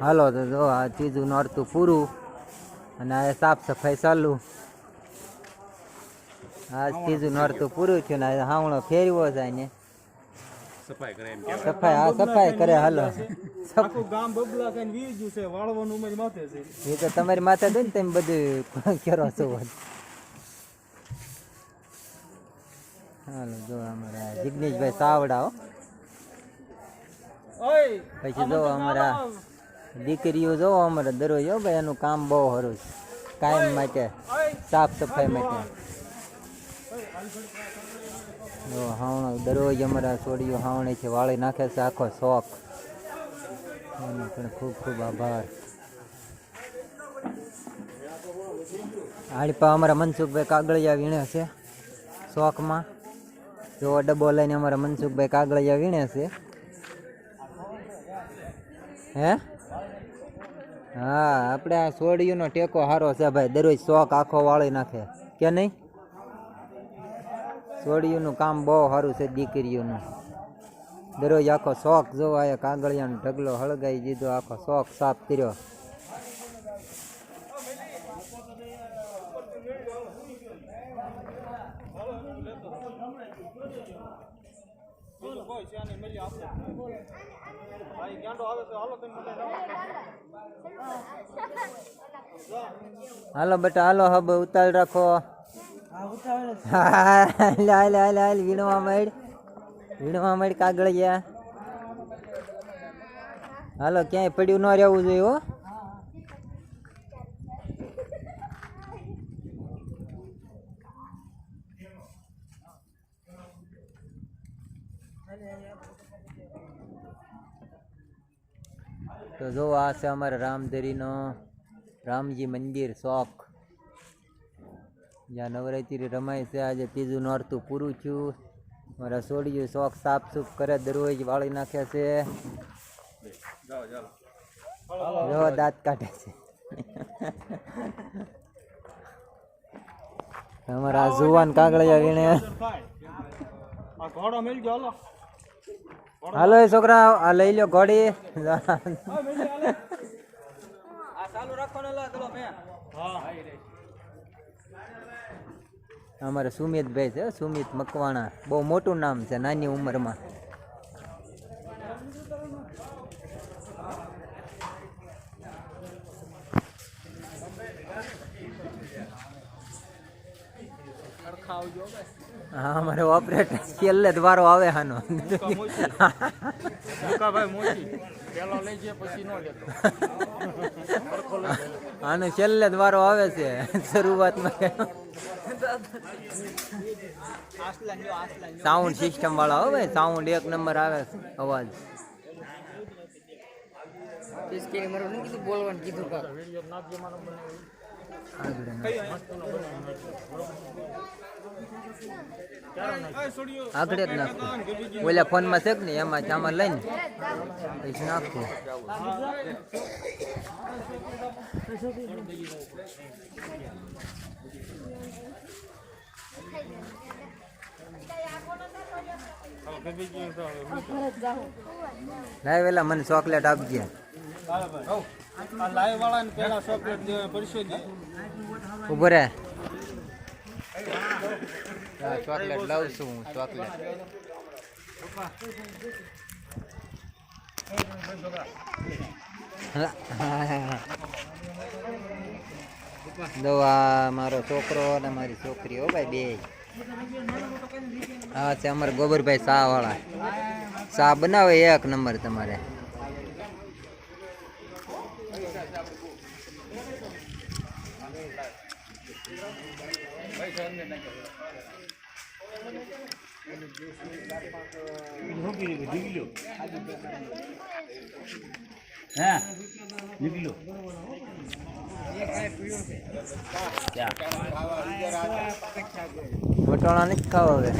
હાલો તો જો આ ત્રીજું નોરતું પૂરું અને આ સાફ સફાઈ ચાલુ. આ ત્રીજું નોરતું પૂરું થયું ને હાવણો ફેરવો જાય ને સફાઈ કરે. હાલો ગામ બબલા કઈ વીજ્યું છે વાળવાનું ઉમેર માથે છે. એ તો તમારી માથે દે ને તમે બધું કરો છો. હાલો જો અમારા જિગ્નેશભાઈ સાવડા પછી જો અમારા દીકરીઓ જો અમારે દરરોજ ભાઈ એનું કામ બહુ સારું છે કાયમ માટે સાફ સફાઈ માટે. હાવણો દરરોજ અમારા છોડીઓ હાવણે છે વાળી નાખે છે આખો શોખ. એનો પણ ખૂબ ખૂબ આભાર. હાડીપા અમારા મનસુખભાઈ કાગળિયા વીણે છે શોખમાં. જો ડબ્બો લઈને અમારા મનસુખભાઈ કાગળિયા વીણે છે. હે હા આપણે આ સોડિયુંનો ટેકો સારો છે ભાઈ. દરરોજ શોખ આખો વાળી નાખે કે નહીં. સોડિયુંનું કામ બહુ સારું છે દીકરીઓનું. દરરોજ આખો શોખ જોવા એ કાગળિયાનો ઢગલો હળગાઈ દીધો આખો શોખ સાફ કર્યો. હાલો બેટા હાલો હવે ઉતાળ રાખો. વીણવા માંડ કાગળિયા. હાલો ક્યાંય પડ્યું ન રહેવું જોઈએ હો. તો જો આ છે અમારા રામધરીનો રામજી મંદિર શોખ જ્યાં નવરાત્રી રમાય છે. આજે ત્રીજું નોરતું પૂરું થયું. મારા છોડીઓ શોખ સાફ સુફ કરે દરરોજ વાળી નાખે છે. જો દાંત કાઢે છે. અમારા જુવાન કાગળિયા વીણે. હાલો એ છોકરા આ લઈ લો ઘોડી. અમારે સુમિતભાઈ છે સુમિત મકવાણા. બહુ મોટું નામ છે નાની ઉંમરમાં. હા અમારે ઓપરેટર છેલ્લે દ્વારો આવે આનો. આનો છેલ્લે દ્વારો આવે છે શરૂઆતમાં. સાઉન્ડ સિસ્ટમ વાળા હવે સાઉન્ડ 1 નંબર આવે અવાજ. આગળ જ નાખવું. ઓલા ફોનમાં છે ને એમાં આમાં લઈને પછી નાખવું. લાય વેલા મને ચોકલેટ આપજે. ઉભો રે ચોકલેટ લાવું છું હું. ચોકલેટ દો આ મારો છોકરો અને મારી છોકરી હો ભાઈ બે. હા છે અમારે ગોબરભાઈ શાહ વાળા. શાહ બનાવે 1 નંબર તમારે. વટાણા નથી ખાવા હવે.